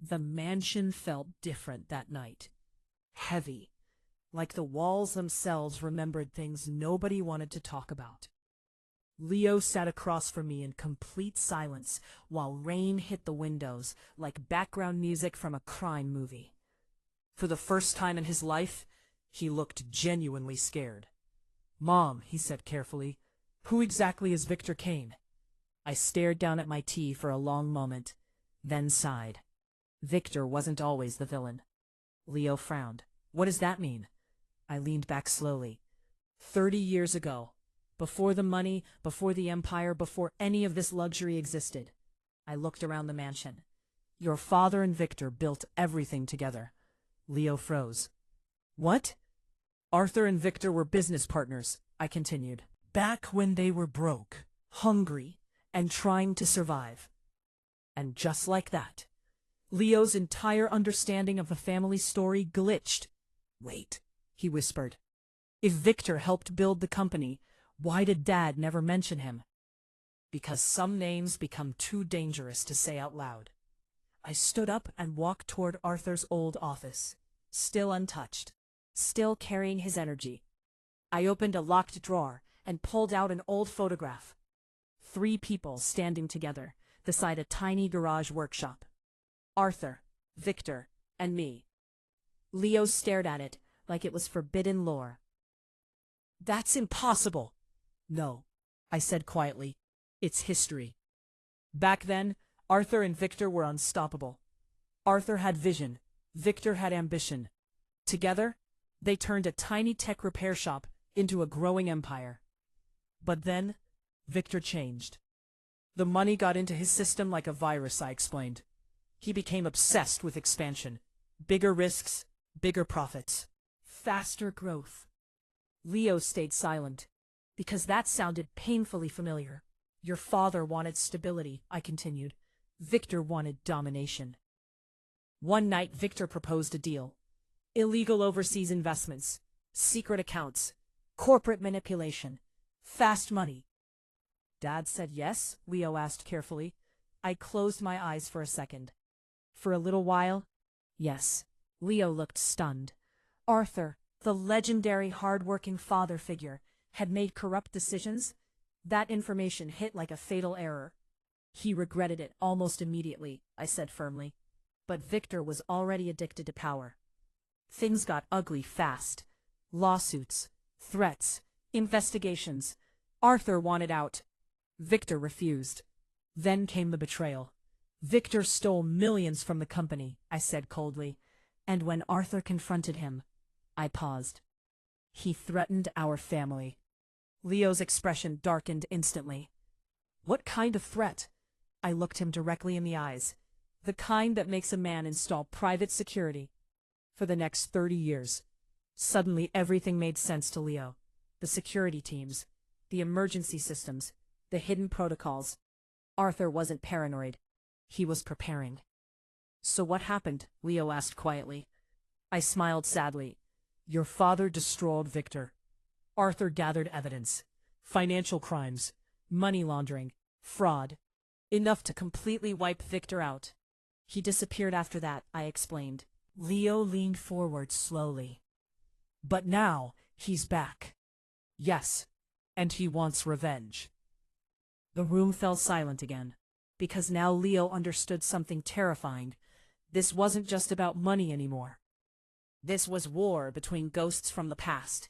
The mansion felt different that night. Heavy, like the walls themselves remembered things nobody wanted to talk about. Leo sat across from me in complete silence while rain hit the windows like background music from a crime movie. For the first time in his life, he looked genuinely scared. "Mom," he said carefully, "who exactly is Victor Kane?" I stared down at my tea for a long moment, then sighed. Victor wasn't always the villain. Leo frowned. "What does that mean?" I leaned back slowly. 30 years ago, before the money, before the empire, before any of this luxury existed, I looked around the mansion. Your father and Victor built everything together. Leo froze. "What?" "Arthur and Victor were business partners," I continued. "Back when they were broke, hungry, and trying to survive." And just like that, Leo's entire understanding of the family story glitched. "Wait," he whispered. "If Victor helped build the company, why did Dad never mention him?" "Because some names become too dangerous to say out loud." I stood up and walked toward Arthur's old office, still untouched, still carrying his energy. I opened a locked drawer and pulled out an old photograph. 3 people standing together beside a tiny garage workshop. Arthur, Victor, and me. Leo stared at it like it was forbidden lore. "That's impossible." "No," I said quietly. "It's history." Back then, Arthur and Victor were unstoppable. Arthur had vision. Victor had ambition. Together, they turned a tiny tech repair shop into a growing empire. But then, Victor changed. The money got into his system like a virus, I explained. He became obsessed with expansion. Bigger risks, bigger profits, faster growth. Leo stayed silent, because that sounded painfully familiar. Your father wanted stability, I continued. Victor wanted domination. One night, Victor proposed a deal. Illegal overseas investments, secret accounts, corporate manipulation, fast money. Dad said yes, Leo asked carefully. I closed my eyes for a second. For a little while, yes. Leo looked stunned. Arthur, the legendary hard-working father figure, had made corrupt decisions. That information hit like a fatal error. He regretted it almost immediately, I said firmly. But Victor was already addicted to power. Things got ugly fast. Lawsuits, threats, investigations. Arthur wanted out. Victor refused. Then came the betrayal. Victor stole millions from the company, I said coldly. And when Arthur confronted him, I paused. He threatened our family. Leo's expression darkened instantly. What kind of threat? I looked him directly in the eyes. The kind that makes a man install private security. For the next 30 years. Suddenly everything made sense to Leo. The security teams, the emergency systems, the hidden protocols. Arthur wasn't paranoid. He was preparing. So what happened? Leo asked quietly. I smiled sadly. Your father destroyed Victor. Arthur gathered evidence. Financial crimes, money laundering, fraud. Enough to completely wipe Victor out. He disappeared after that, I explained. Leo leaned forward slowly. But now, he's back. Yes, and he wants revenge. The room fell silent again, because now Leo understood something terrifying. This wasn't just about money anymore. This was war between ghosts from the past.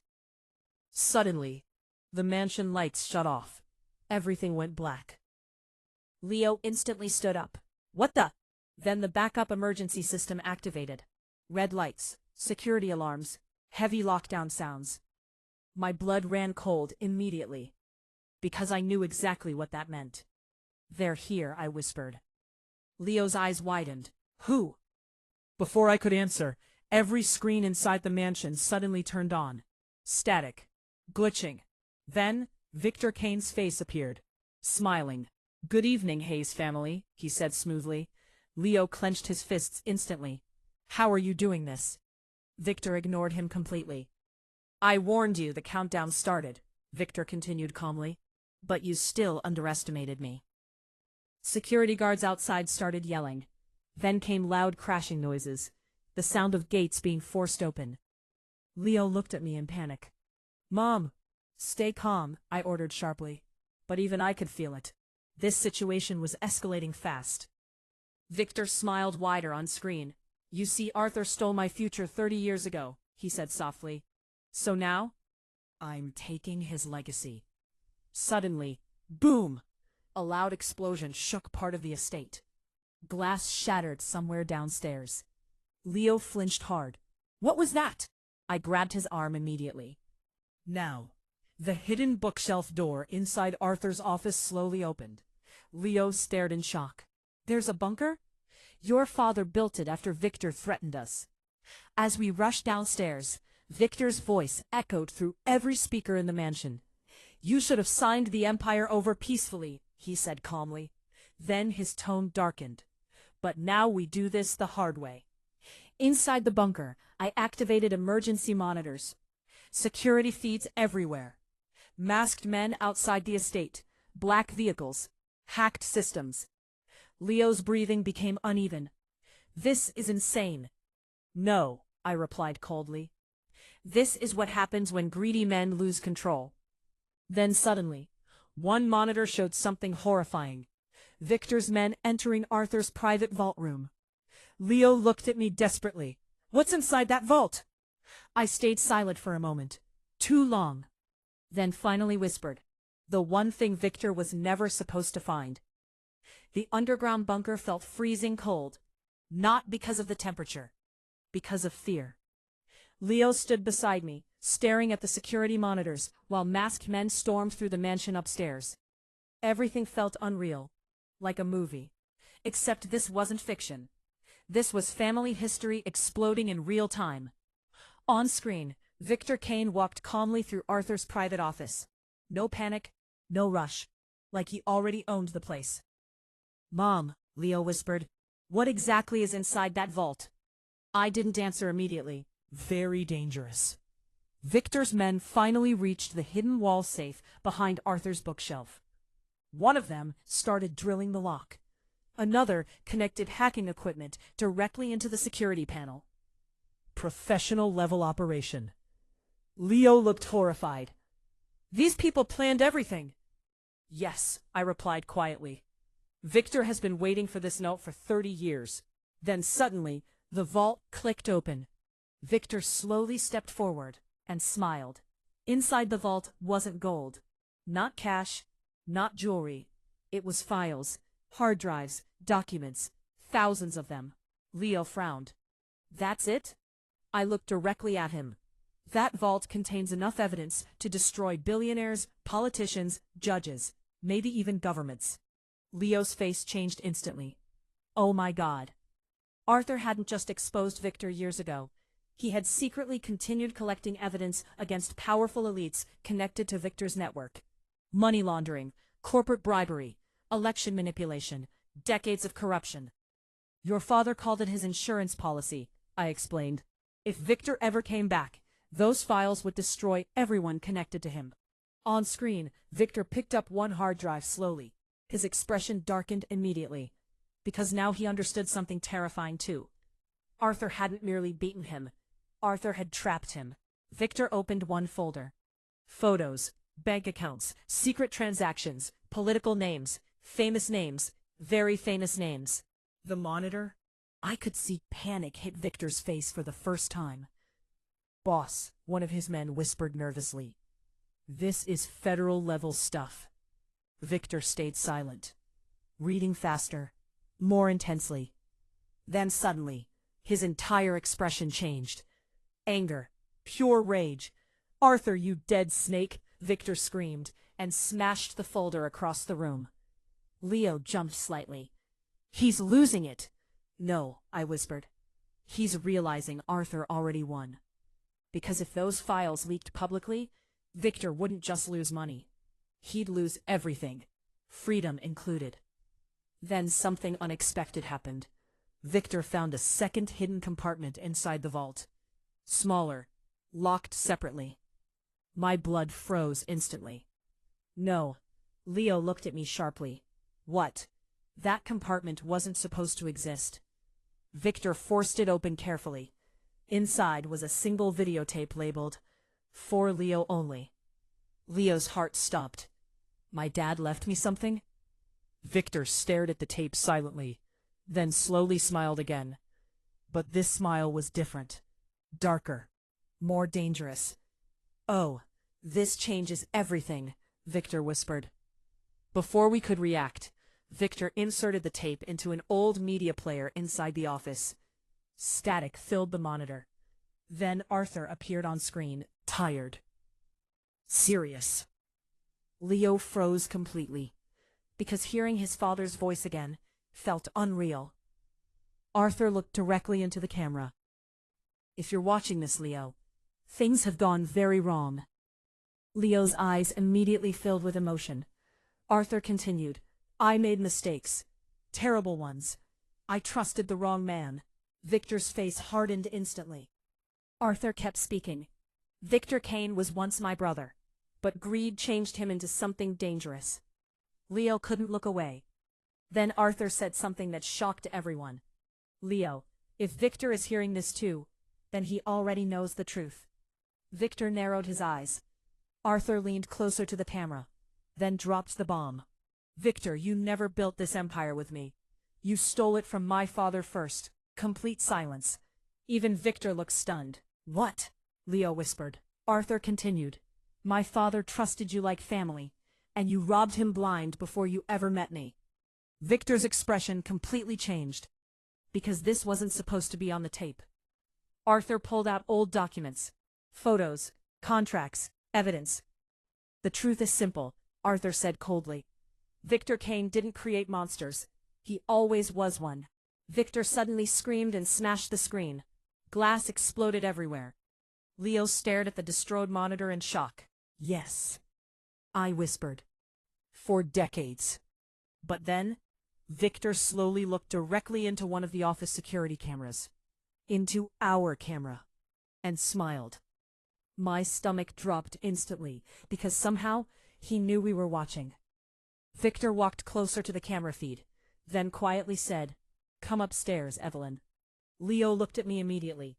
Suddenly, the mansion lights shut off. Everything went black. Leo instantly stood up. What the? Then the backup emergency system activated. Red lights, security alarms, heavy lockdown sounds. My blood ran cold immediately, because I knew exactly what that meant. They're here, I whispered. Leo's eyes widened. Who? Before I could answer, every screen inside the mansion suddenly turned on. Static. Glitching. Then, Victor Kane's face appeared. Smiling. Good evening, Hayes family, he said smoothly. Leo clenched his fists instantly. How are you doing this? Victor ignored him completely. I warned you the countdown started, Victor continued calmly. But you still underestimated me. Security guards outside started yelling. Then came loud crashing noises, the sound of gates being forced open. Leo looked at me in panic. "Mom, stay calm," I ordered sharply. But even I could feel it. This situation was escalating fast. Victor smiled wider on screen. "You see, Arthur stole my future 30 years ago," he said softly. "So now, I'm taking his legacy." Suddenly, boom! A loud explosion shook part of the estate. Glass shattered somewhere downstairs. Leo flinched hard. "What was that?" I grabbed his arm immediately. Now, the hidden bookshelf door inside Arthur's office slowly opened. Leo stared in shock. "There's a bunker? Your father built it after Victor threatened us." As we rushed downstairs, Victor's voice echoed through every speaker in the mansion. "You should have signed the empire over peacefully," he said calmly. Then his tone darkened. "But now we do this the hard way." Inside the bunker, I activated emergency monitors. Security feeds everywhere. Masked men outside the estate, black vehicles, hacked systems. Leo's breathing became uneven. "This is insane." "No," I replied coldly. "This is what happens when greedy men lose control." Then suddenly, one monitor showed something horrifying. Victor's men entering Arthur's private vault room. Leo looked at me desperately. "What's inside that vault?" I stayed silent for a moment. Too long. Then finally whispered, the one thing Victor was never supposed to find. The underground bunker felt freezing cold. Not because of the temperature. Because of fear. Leo stood beside me, staring at the security monitors, while masked men stormed through the mansion upstairs. Everything felt unreal. Like a movie. Except this wasn't fiction. This was family history exploding in real time. On screen, Victor Kane walked calmly through Arthur's private office. No panic, no rush. Like he already owned the place. "Mom," Leo whispered, "what exactly is inside that vault?" I didn't answer immediately. Very dangerous. Victor's men finally reached the hidden wall safe behind Arthur's bookshelf. One of them started drilling the lock. Another connected hacking equipment directly into the security panel. Professional-level operation. Leo looked horrified. "These people planned everything." "Yes," I replied quietly. "Victor has been waiting for this note for 30 years. Then suddenly, the vault clicked open. Victor slowly stepped forward and smiled. Inside the vault wasn't gold. Not cash, not jewelry. It was files, hard drives, documents, thousands of them. Leo frowned. "That's it?" I looked directly at him. "That vault contains enough evidence to destroy billionaires, politicians, judges, maybe even governments." Leo's face changed instantly. Oh my God. Arthur hadn't just exposed Victor years ago. He had secretly continued collecting evidence against powerful elites connected to Victor's network. Money laundering, corporate bribery, election manipulation, decades of corruption. "Your father called it his insurance policy," I explained. "If Victor ever came back, those files would destroy everyone connected to him." On screen, Victor picked up one hard drive slowly. His expression darkened immediately. Because now he understood something terrifying too. Arthur hadn't merely beaten him. Arthur had trapped him. Victor opened one folder. Photos, bank accounts, secret transactions, political names, very famous names. The monitor? I could see panic hit Victor's face for the first time. "Boss," one of his men whispered nervously. "This is federal-level stuff." Victor stayed silent, reading faster, more intensely. Then suddenly, his entire expression changed. Anger, pure rage. "Arthur, you dead snake!" Victor screamed, and smashed the folder across the room. Leo jumped slightly. "He's losing it." "No," I whispered. "He's realizing Arthur already won. Because if those files leaked publicly, Victor wouldn't just lose money. He'd lose everything, freedom included." Then something unexpected happened. Victor found a second hidden compartment inside the vault. Smaller, locked separately. My blood froze instantly. "No." Leo looked at me sharply. "What?" "That compartment wasn't supposed to exist. Victor forced it open carefully. Inside was a single videotape labeled, "For Leo only." Leo's heart stopped. My dad left me something? Victor stared at the tape silently, then slowly smiled again. But this smile was different. Darker. More dangerous. "Oh, this changes everything," Victor whispered. Before we could react, Victor inserted the tape into an old media player inside the office. Static filled the monitor. Then Arthur appeared on screen, tired. Serious. Leo froze completely, because hearing his father's voice again felt unreal. Arthur looked directly into the camera. "If you're watching this, Leo, things have gone very wrong." Leo's eyes immediately filled with emotion. Arthur continued, "I made mistakes. Terrible ones. I trusted the wrong man." Victor's face hardened instantly. Arthur kept speaking. "Victor Kane was once my brother, but greed changed him into something dangerous." Leo couldn't look away. Then Arthur said something that shocked everyone. "Leo, if Victor is hearing this too, then he already knows the truth." Victor narrowed his eyes. Arthur leaned closer to the camera, then dropped the bomb. "Victor, you never built this empire with me. You stole it from my father first." Complete silence. Even Victor looked stunned. "What?" Leo whispered. Arthur continued, "My father trusted you like family, and you robbed him blind before you ever met me." Victor's expression completely changed, because this wasn't supposed to be on the tape. Arthur pulled out old documents, photos, contracts, evidence. "The truth is simple," Arthur said coldly. "Victor Kane didn't create monsters. He always was one." Victor suddenly screamed and smashed the screen. Glass exploded everywhere. Leo stared at the destroyed monitor in shock. "Yes," I whispered. "For decades." But then, Victor slowly looked directly into one of the office security cameras. Into our camera. And smiled. My stomach dropped instantly, because somehow he knew we were watching. Victor walked closer to the camera feed, then quietly said, "Come upstairs, Evelyn." Leo looked at me immediately.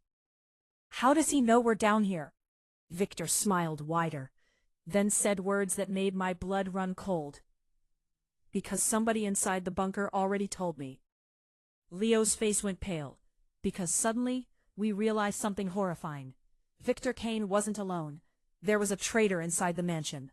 "How does he know we're down here?" Victor smiled wider, then said words that made my blood run cold. "Because somebody inside the bunker already told me." Leo's face went pale, because suddenly we realized something horrifying. Victor Kane wasn't alone. There was a traitor inside the mansion.